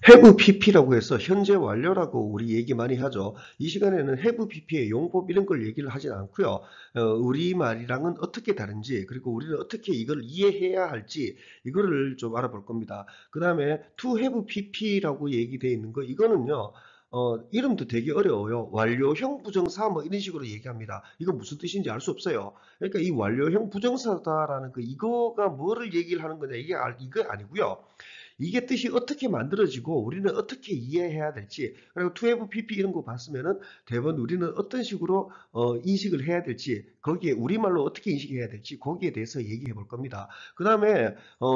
have pp라고 해서 현재 완료라고 우리 얘기 많이 하죠. 이 시간에는 have pp의 용법 이런 걸 얘기를 하진 않고요. 우리말이랑은 어떻게 다른지, 그리고 우리는 어떻게 이걸 이해해야 할지 이거를 좀 알아볼 겁니다. 그 다음에 to have pp라고 얘기되어 있는 거, 이거는요. 이름도 되게 어려워요. 완료형 부정사 뭐 이런 식으로 얘기합니다. 이거 무슨 뜻인지 알 수 없어요. 그러니까 이 완료형 부정사다라는 거, 이거가 뭐를 얘기를 하는 거냐, 이거 아니고요. 이게 뜻이 어떻게 만들어지고 우리는 어떻게 이해해야 될지, 그리고 2FPP 이런 거 봤으면은 대부분 우리는 어떤 식으로 인식을 해야 될지, 거기에 우리말로 어떻게 인식해야 될지 거기에 대해서 얘기해 볼 겁니다. 그 다음에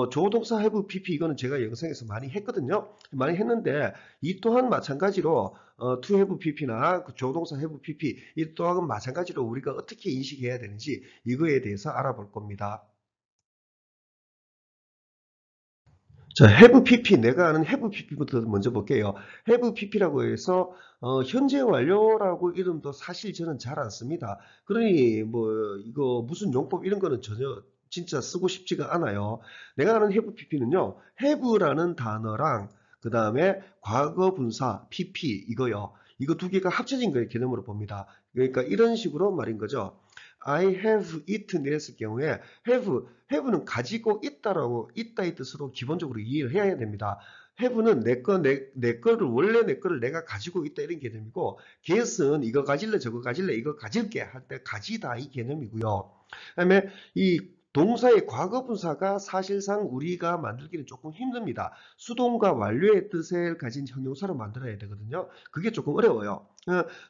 조동사 have PP, 이거는 제가 영상에서 많이 했거든요. 많이 했는데 이 또한 마찬가지로 to have pp나 조동사 have pp 이 또한 마찬가지로 우리가 어떻게 인식해야 되는지 이거에 대해서 알아볼 겁니다. 자, have pp, 내가 아는 have pp부터 먼저 볼게요. have pp라고 해서 현재 완료라고 이름도 사실 저는 잘 안 씁니다. 그러니 뭐 이거 무슨 용법 이런 거는 전혀 진짜 쓰고 싶지가 않아요. 내가 아는 have pp는요, have라는 단어랑 그 다음에 과거 분사 pp 이거요. 이거 두 개가 합쳐진 거의 개념으로 봅니다. 그러니까 이런 식으로 말인 거죠. I have eaten 이랬을 경우에 have는 가지고 있다라고, 있다 이 뜻으로 기본적으로 이해를 해야 됩니다. have는 내 거를, 원래 내 거를 내가 가지고 있다 이런 개념이고, get은 이거 가질래 저거 가질래 이거 가질게 할 때 가지다 이 개념이고요. 그다음에 이 동사의 과거분사가 사실상 우리가 만들기는 조금 힘듭니다. 수동과 완료의 뜻을 가진 형용사로 만들어야 되거든요. 그게 조금 어려워요.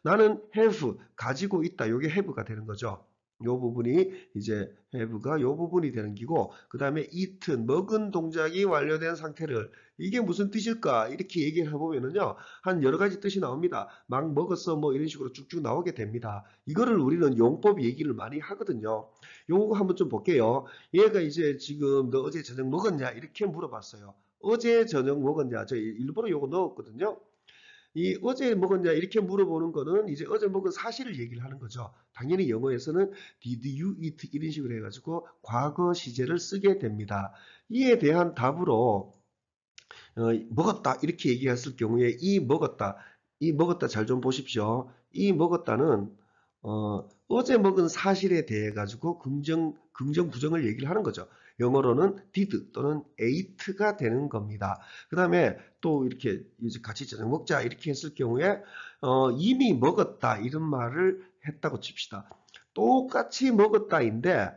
나는 have, 가지고 있다. 이게 have가 되는 거죠. 요 부분이 이제 have가 요 부분이 되는 기고, 그 다음에 eaten, 먹은 동작이 완료된 상태를, 이게 무슨 뜻일까 이렇게 얘기를 해보면은요, 한 여러 가지 뜻이 나옵니다. 막 먹었어 뭐 이런 식으로 쭉쭉 나오게 됩니다. 이거를 우리는 용법 얘기를 많이 하거든요. 요거 한번 좀 볼게요. 얘가 이제 지금 너 어제 저녁 먹었냐 이렇게 물어봤어요. 어제 저녁 먹었냐, 저 일부러 요거 넣었거든요. 이 어제 먹었냐 이렇게 물어보는 거는 이제 어제 먹은 사실을 얘기를 하는 거죠. 당연히 영어에서는 did you eat 이런 식으로 해가지고 과거 시제를 쓰게 됩니다. 이에 대한 답으로 먹었다 이렇게 얘기했을 경우에 이 먹었다 잘 좀 보십시오. 이 먹었다는 어제 먹은 사실에 대해 가지고 긍정 부정을 얘기를 하는 거죠. 영어로는 did 또는 ate가 되는 겁니다. 그 다음에 또 이렇게 이제 같이 저녁 먹자 이렇게 했을 경우에 이미 먹었다 이런 말을 했다고 칩시다. 똑같이 먹었다인데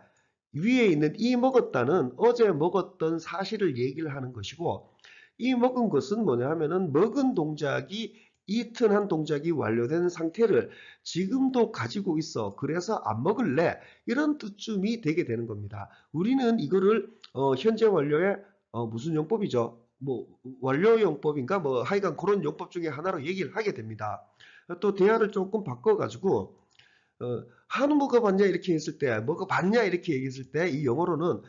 위에 있는 이 먹었다는 어제 먹었던 사실을 얘기를 하는 것이고, 이 먹은 것은 뭐냐 하면은 먹은 동작이, eaten 한 동작이 완료된 상태를 지금도 가지고 있어. 그래서 안 먹을래. 이런 뜻쯤이 되게 되는 겁니다. 우리는 이거를 현재 완료의 무슨 용법이죠? 뭐 완료 용법인가 뭐 하여간 그런 용법 중에 하나로 얘기를 하게 됩니다. 또 대화를 조금 바꿔가지고 한우 먹어봤냐 이렇게 했을 때, 먹어봤냐 이렇게 얘기했을 때 이 영어로는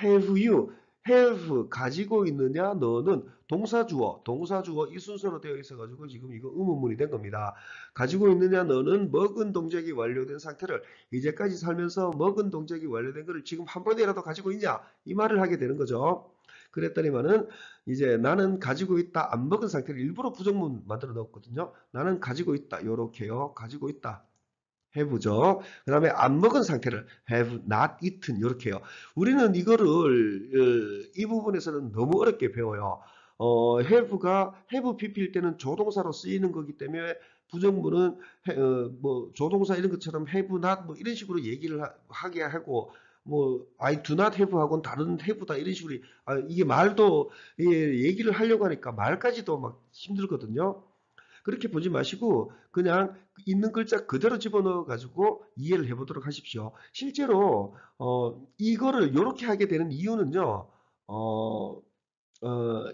have you, have 가지고 있느냐, 너는 동사주어 이 순서로 되어 있어 가지고 지금 이거 의문문이 된 겁니다. 가지고 있느냐, 너는 먹은 동작이 완료된 상태를, 이제까지 살면서 먹은 동작이 완료된 것을 지금 한 번이라도 가지고 있냐 이 말을 하게 되는 거죠. 그랬더니만은 이제 나는 가지고 있다, 안 먹은 상태를 일부러 부정문 만들어 넣었거든요. 나는 가지고 있다, 요렇게요. 가지고 있다, have죠. 그 다음에 안 먹은 상태를 have not eaten 이렇게요. 우리는 이거를 이 부분에서는 너무 어렵게 배워요. have가 have pp일 때는 조동사로 쓰이는 거기 때문에 부정문은 뭐 조동사 이런 것처럼 have not 뭐 이런 식으로 얘기를 하게 하고, 뭐 I do not have 하고는 다른 have다 이런 식으로 이게 말도 얘기를 하려고 하니까 말까지도 막 힘들거든요. 그렇게 보지 마시고 그냥 있는 글자 그대로 집어넣어 가지고 이해를 해보도록 하십시오. 실제로 이거를 이렇게 하게 되는 이유는요.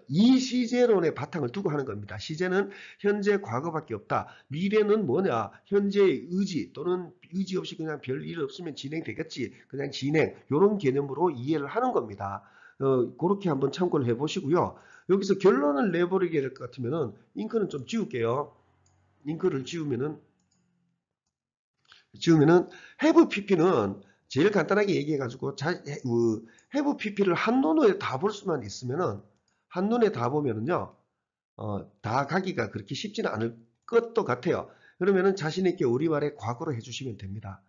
이 시제론의 바탕을 두고 하는 겁니다. 시제는 현재 과거밖에 없다. 미래는 뭐냐? 현재의 의지 또는 의지 없이 그냥 별일 없으면 진행되겠지. 그냥 진행. 이런 개념으로 이해를 하는 겁니다. 그렇게 한번 참고를 해보시고요. 여기서 결론을 내버리게 될 것 같으면은 잉크는 좀 지울게요. 잉크를 지우면은 have pp는 제일 간단하게 얘기해 가지고 have pp를 한눈에 다 볼 수만 있으면은, 한눈에 다 보면은요 다 가기가 그렇게 쉽지는 않을 것도 같아요. 그러면은 자신 있게 우리말에 과거로 해주시면 됩니다.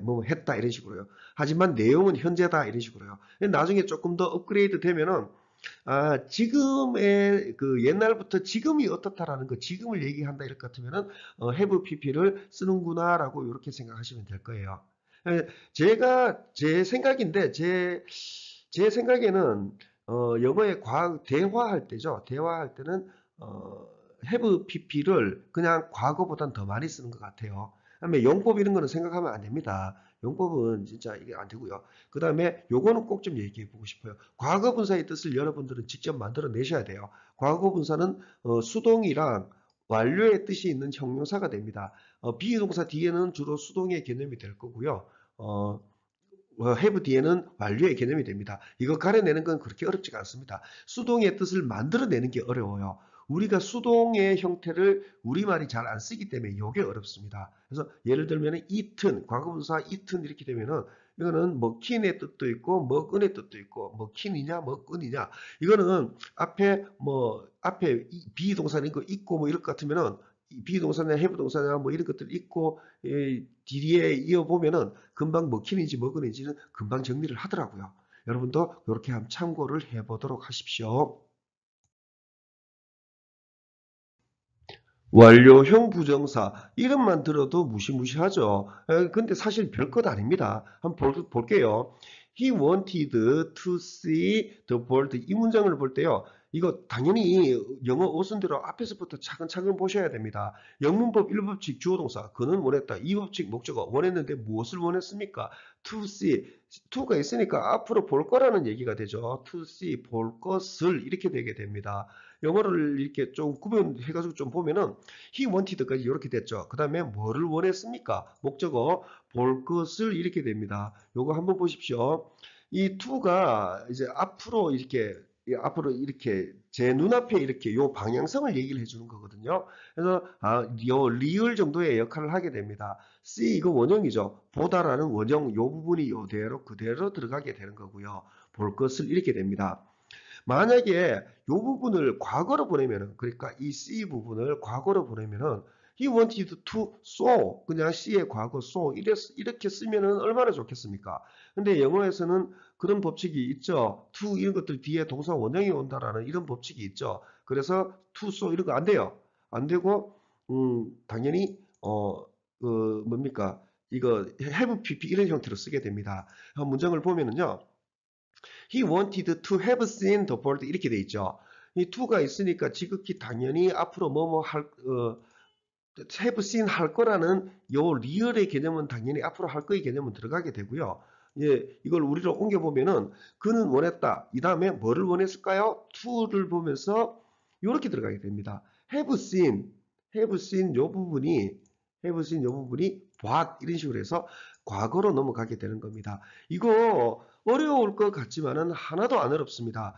뭐 했다 이런 식으로요. 하지만 내용은 현재다 이런 식으로요. 나중에 조금 더 업그레이드 되면은 지금의 그 옛날부터 지금이 어떻다라는 거, 지금을 얘기한다 이럴 것 같으면은 have pp를 쓰는구나라고 이렇게 생각하시면 될 거예요. 제가 제 생각인데 제 생각에는 영어의 대화할 때죠. 대화할 때는 have pp를 그냥 과거보단 더 많이 쓰는 것 같아요. 그다음에 용법 이런 거는 생각하면 안 됩니다. 용법은 진짜 이게 안 되고요. 그 다음에 요거는 꼭 좀 얘기해 보고 싶어요. 과거 분사의 뜻을 여러분들은 직접 만들어 내셔야 돼요. 과거 분사는 수동이랑 완료의 뜻이 있는 형용사가 됩니다. 비동사 뒤에는 주로 수동의 개념이 될 거고요. 어, have 뒤에는 완료의 개념이 됩니다. 이거 가려내는 건 그렇게 어렵지가 않습니다. 수동의 뜻을 만들어내는 게 어려워요. 우리가 수동의 형태를 우리말이 잘 안 쓰기 때문에 이게 어렵습니다. 그래서 예를 들면 eaten, 과거분사 eaten 이렇게 되면은 이거는 먹힌의 뜻도 있고 먹은의 뜻도 있고 먹힌이냐 먹은이냐 이거는 앞에 비동사 이거 있고 뭐 이럴 것 같으면은 비동사냐 have 동사냐 뭐 이런 것들 있고 뒤에 이어보면은 금방 먹힌인지 먹은인지는 금방 정리를 하더라고요. 여러분도 이렇게 한번 참고를 해보도록 하십시오. 완료형 부정사 이름만 들어도 무시무시하죠. 근데 사실 별것 아닙니다. 한번 볼게요. He wanted to see the bird. 이 문장을 볼 때요. 이거 당연히 영어 오순대로 앞에서부터 차근차근 보셔야 됩니다. 영문법 1법칙 주어동사 그는 원했다. 2법칙 목적어 원했는데 무엇을 원했습니까? To see. to가 있으니까 앞으로 볼 거라는 얘기가 되죠. to see 볼 것을 이렇게 되게 됩니다. 영어를 이렇게 좀 구분해가지고 좀 보면은 he wanted까지 이렇게 됐죠. 그 다음에 뭐를 원했습니까? 목적어 볼 것을 이렇게 됩니다. 요거 한번 보십시오. 이 to가 이제 앞으로 이렇게 제 눈앞에 이렇게 요 방향성을 얘기를 해주는 거거든요. 그래서 요 리을 정도의 역할을 하게 됩니다. see 이거 원형이죠. 보다라는 원형 요 부분이 요대로 그대로 들어가게 되는 거고요. 볼 것을 이렇게 됩니다. 만약에 이 부분을 과거로 보내면은 그러니까 이 C 부분을 과거로 보내면은 he wanted to so 그냥 C의 과거 so 이렇게 쓰면은 얼마나 좋겠습니까? 근데 영어에서는 그런 법칙이 있죠. to 이런 것들 뒤에 동사 원형이 온다라는 이런 법칙이 있죠. 그래서 to so 이런 거 안 돼요. 안 되고 당연히 뭡니까? 이거 have pp 이런 형태로 쓰게 됩니다. 문장을 보면은요. He wanted to have seen the bird 이렇게 돼 있죠. 이 to가 있으니까 지극히 당연히 앞으로 have seen 할 거라는 요 리얼의 개념은 당연히 앞으로 할 거의 개념은 들어가게 되고요. 예, 이걸 우리로 옮겨보면은 그는 원했다. 이 다음에 뭐를 원했을까요? to를 보면서 이렇게 들어가게 됩니다. have seen 요 부분이 what 이런 식으로 해서 과거로 넘어가게 되는 겁니다. 이거 어려울 것 같지만은 하나도 안 어렵습니다.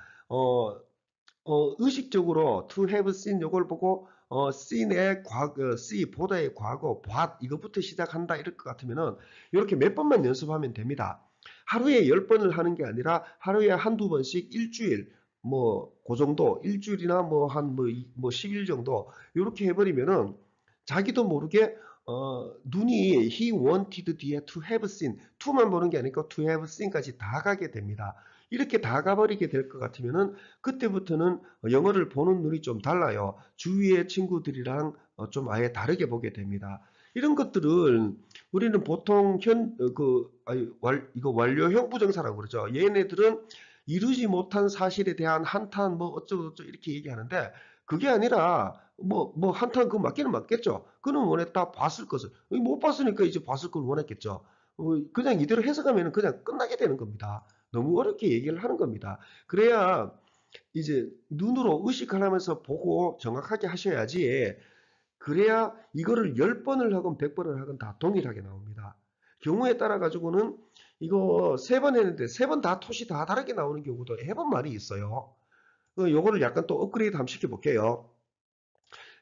의식적으로 to have seen 요걸 보고 seen의 과거, see 보다의 과거, what 이것부터 시작한다 이럴 것 같으면은 이렇게 몇 번만 연습하면 됩니다. 하루에 10번을 하는 게 아니라 하루에 한두 번씩 일주일 그 정도 일주일이나 뭐 10일 정도 이렇게 해버리면은 자기도 모르게 눈이 he wanted 뒤에 to have seen, to만 보는 게 아니고 to have seen까지 다 가게 됩니다. 이렇게 다 가버리게 될 것 같으면은 그때부터는 영어를 보는 눈이 좀 달라요. 주위의 친구들이랑 좀 아예 다르게 보게 됩니다. 이런 것들을 우리는 보통 이거 완료형 부정사라고 그러죠. 얘네들은 이루지 못한 사실에 대한 한탄 뭐 어쩌고저쩌고 이렇게 얘기하는데 그게 아니라 한탄 그거 맞기는 맞겠죠. 그는 원했다 봤을 것을 못 봤으니까 이제 봤을 걸 원했겠죠. 그냥 이대로 해석하면 그냥 끝나게 되는 겁니다. 너무 어렵게 얘기를 하는 겁니다. 그래야 이제 눈으로 의식하면서 보고 정확하게 하셔야지 그래야 이거를 10번을 하건 100번을 하건 다 동일하게 나옵니다. 경우에 따라 가지고는 이거 3번 했는데 3번 다 토시 다 다르게 나오는 경우도 해본 말이 있어요. 요거를 약간 또 업그레이드 한번 시켜볼게요.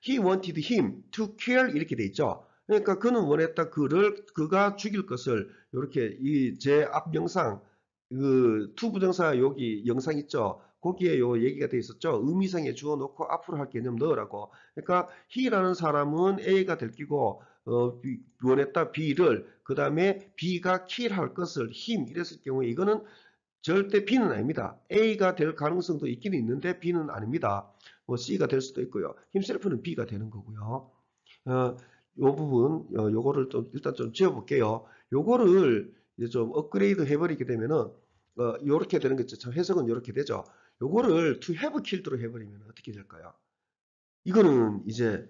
He wanted him to kill 이렇게 돼 있죠. 그러니까 그는 원했다 그가 죽일 것을 이렇게 이 제 앞 영상 그 투 부정사 여기 영상 있죠. 거기에 요 얘기가 돼 있었죠. 의미상에 주어 놓고 앞으로 할 개념 넣으라고. 그러니까 he라는 사람은 A가 될 끼고 원했다 B를 그 다음에 B가 kill 할 것을 him 이랬을 경우에 이거는 절대 B는 아닙니다. A가 될 가능성도 있긴 있는데 B는 아닙니다. 뭐 C가 될 수도 있고요. himself는 B가 되는 거고요. 요 부분, 요거를 좀 일단 좀 지어볼게요. 요거를 이제 좀 업그레이드 해버리게 되면은, 요렇게 되는 거죠. 참 해석은 요렇게 되죠. 요거를 to have killed로 해버리면 어떻게 될까요? 이거는 이제,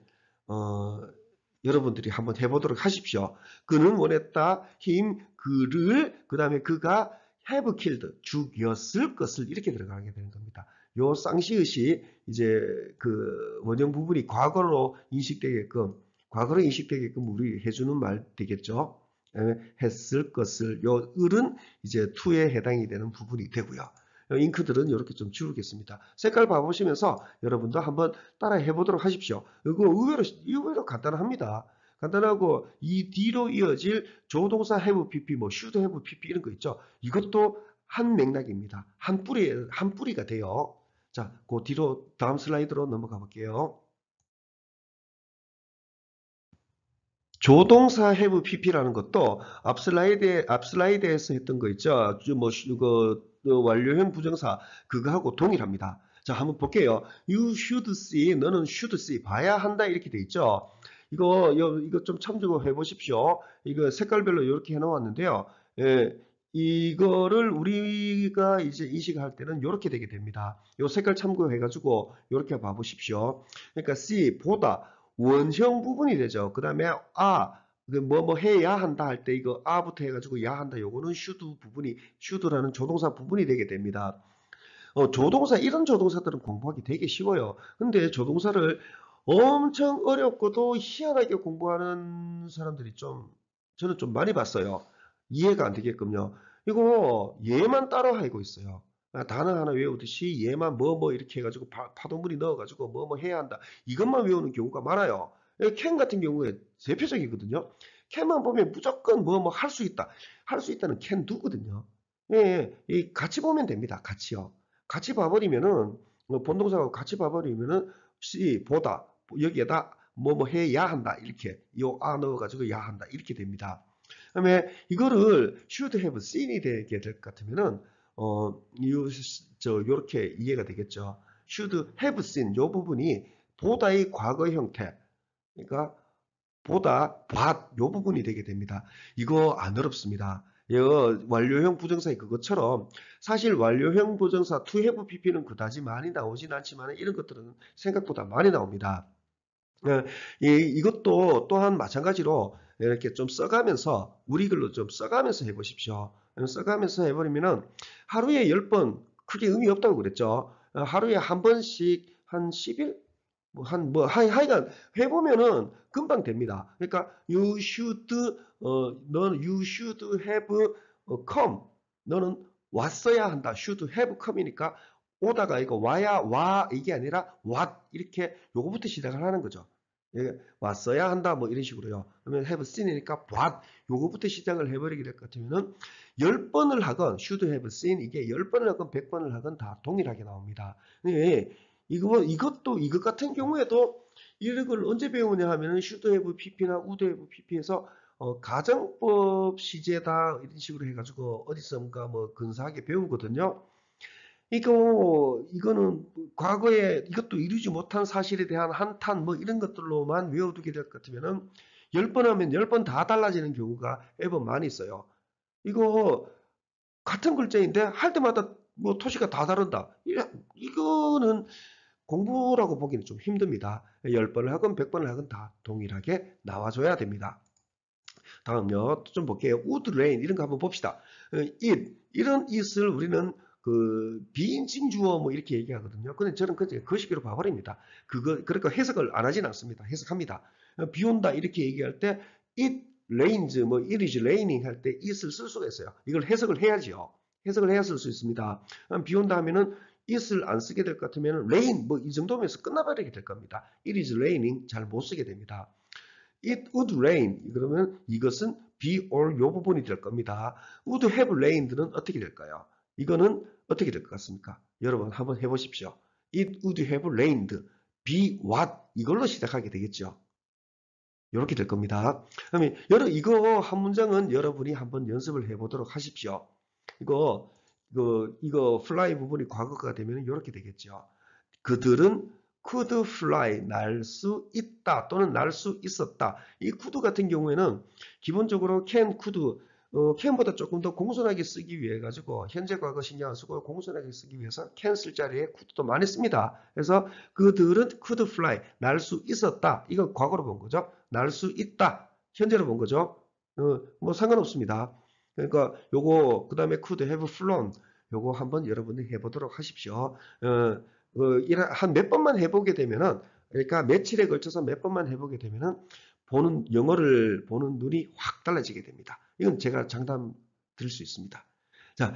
여러분들이 한번 해보도록 하십시오. 그는 원했다, him, 그를, 그 다음에 그가 have killed, 죽였을 것을 이렇게 들어가게 되는 겁니다. 요 쌍시읒이 이제 그 원형 부분이 과거로 인식되게끔 우리 해주는 말 되겠죠. 했을 것을 요 을은 이제 to에 해당이 되는 부분이 되고요. 잉크들은 이렇게 좀 지우겠습니다. 색깔 봐보시면서 여러분도 한번 따라 해보도록 하십시오. 이거 의외로 간단합니다. 간단하고 이 뒤로 이어질 조동사 have pp, 뭐 should have pp 이런 거 있죠. 이것도 한 맥락입니다. 한 뿌리가 돼요. 자, 그 뒤로 다음 슬라이드로 넘어가 볼게요. 조동사 have pp라는 것도 앞 슬라이드에서 했던 거 있죠. 완료형 부정사 그거하고 동일합니다. 자, 한번 볼게요. You should see, 너는 should see, 봐야 한다 이렇게 돼 있죠. 이거 좀 참조해 보십시오. 이거 색깔별로 이렇게 해놓았는데요. 예, 이거를 우리가 이제 인식할 때는 이렇게 되게 됩니다. 이 색깔 참고해가지고 이렇게 봐보십시오. 그러니까 see, 보다. 원형 부분이 되죠. 그 다음에 뭐 해야 한다 할 때 이거 부터 해가지고 야 한다 요거는 should라는 조동사 부분이 되게 됩니다. 이런 조동사들은 공부하기 되게 쉬워요. 근데 조동사를 엄청 어렵고도 희한하게 공부하는 사람들이 저는 좀 많이 봤어요. 이해가 안 되게끔요. 이거 얘만 따로 하고 있어요. 단어 하나 외우듯이 얘만 뭐 이렇게 해가지고 파동문이 넣어가지고 뭐 해야 한다. 이것만 외우는 경우가 많아요. 캔 같은 경우에 대표적이거든요. 캔만 보면 무조건 뭐 할 수 있다. 할 수 있다는 캔 두거든요. 예, 같이 보면 됩니다. 같이요. 같이 봐버리면은 본동사하고 같이 봐버리면은 보다 여기에다 뭐 해야 한다 이렇게 넣어가지고 야 한다 이렇게 됩니다. 그다음에 이거를 should have seen이 되게 될 것 같으면은 요렇게 이해가 되겠죠. should have seen 요 부분이 보다의 과거 형태 그러니까 보다 요 부분이 되게 됩니다. 이거 안 어렵습니다. 완료형 부정사의 그것처럼 사실 완료형 부정사 to have pp는 그다지 많이 나오진 않지만 이런 것들은 생각보다 많이 나옵니다. 이것도 또한 마찬가지로 이렇게 좀 써가면서 우리 글로 좀 써가면서 해보십시오. 써가면서 해버리면은 하루에 10번 크게 의미 없다고 그랬죠. 하루에 한 번씩 한 10일 하여간 해보면은 금방 됩니다. 그러니까 you should have come. 너는 왔어야 한다. should have come이니까 오다가 이거 와 이게 아니라 what 이렇게 요거부터 시작을 하는 거죠. 예, 왔어야 한다 뭐 이런 식으로요. 그러면 have seen이니까 what 요거부터 시작을 해버리게 될 것 같으면은 10번을 하건 should have seen 이게 10번을 하건 100번을 하건 다 동일하게 나옵니다. 예, 이것 같은 경우에도 이런 걸 언제 배우냐 하면은 should have pp나 would have pp에서 가정법 시제다 이런 식으로 해가지고 어디선가 뭐 근사하게 배우거든요. 이거는 과거에 이것도 이루지 못한 사실에 대한 한탄 뭐 이런 것들로만 외워두게 될 것 같으면은 10번 하면 10번 다 달라지는 경우가 애번 많이 있어요. 이거 같은 글자인데 할 때마다 뭐 토시가 다 다른다. 이거는 공부라고 보기는 좀 힘듭니다. 10번을 하건 100번을 하건 다 동일하게 나와줘야 됩니다. 다음요. 좀 볼게요. would rain 이런 거 한번 봅시다. 이런 it을 우리는 그 비인칭 주어 뭐 이렇게 얘기하거든요. 근데 저는 그 식으로 봐버립니다. 그러니까 해석을 안 하진 않습니다. 해석합니다. 비 온다 이렇게 얘기할 때 it rains 뭐 it is raining 할 때 it을 쓸 수가 있어요. 이걸 해석을 해야지요. 해석을 해야 쓸 수 있습니다. 비 온다 하면은 it을 안 쓰게 될 것 같으면 rain 뭐 이 정도면서 끝나버리게 될 겁니다. it is raining 잘 못 쓰게 됩니다. It would rain. 그러면 이것은 be or 요 부분이 될 겁니다. would have rained는 어떻게 될까요? 이거는 어떻게 될 것 같습니까? 여러분 한번 해보십시오. It would have rained. be what? 이걸로 시작하게 되겠죠. 이렇게 될 겁니다. 그러면 이거 한 문장은 여러분이 한번 연습을 해보도록 하십시오. 이거 fly 부분이 과거가 되면 이렇게 되겠죠. 그들은 could fly, 날 수 있다 또는 날 수 있었다. 이 could 같은 경우에는 기본적으로 can, could, can보다 조금 더 공손하게 쓰기 위해 가지고 현재 과거 신경 안 쓰고 공손하게 쓰기 위해서 can 쓸 자리에 could도 많이 씁니다. 그래서 그들은 could fly, 날 수 있었다. 이거 과거로 본 거죠. 날 수 있다. 현재로 본 거죠. 뭐 상관없습니다. 그러니까 요거 그다음에 could have flown 요거 한번 여러분이 해보도록 하십시오. 한 몇 번만 해보게 되면은, 그러니까 며칠에 걸쳐서 몇 번만 해보게 되면은, 영어를 보는 눈이 확 달라지게 됩니다. 이건 제가 장담 드릴 수 있습니다. 자,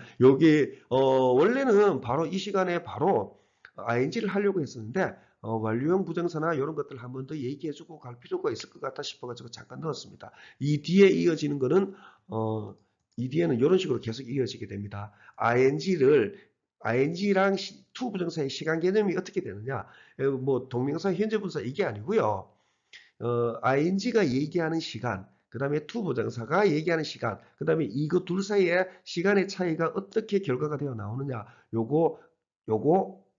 원래는 바로 이 시간에 바로 ing를 하려고 했었는데, 완료형 부정사나 이런 것들 한 번 더 얘기해주고 갈 필요가 있을 것 같아 싶어가지고 잠깐 넣었습니다. 이 뒤에 이어지는 거는, 이 뒤에는 이런 식으로 계속 이어지게 됩니다. ing랑 to 부정사의 시간 개념이 어떻게 되느냐? 뭐 동명사, 현재 분사 이게 아니고요. ing가 얘기하는 시간, 그 다음에 to 부정사가 얘기하는 시간, 그 다음에 이거 둘 사이에 시간의 차이가 어떻게 결과가 되어 나오느냐? 요거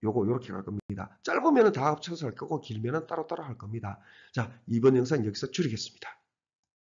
이렇게 갈 겁니다. 짧으면 다 합쳐서 할 거고 길면 따로따로 할 겁니다. 자, 이번 영상 여기서 줄이겠습니다.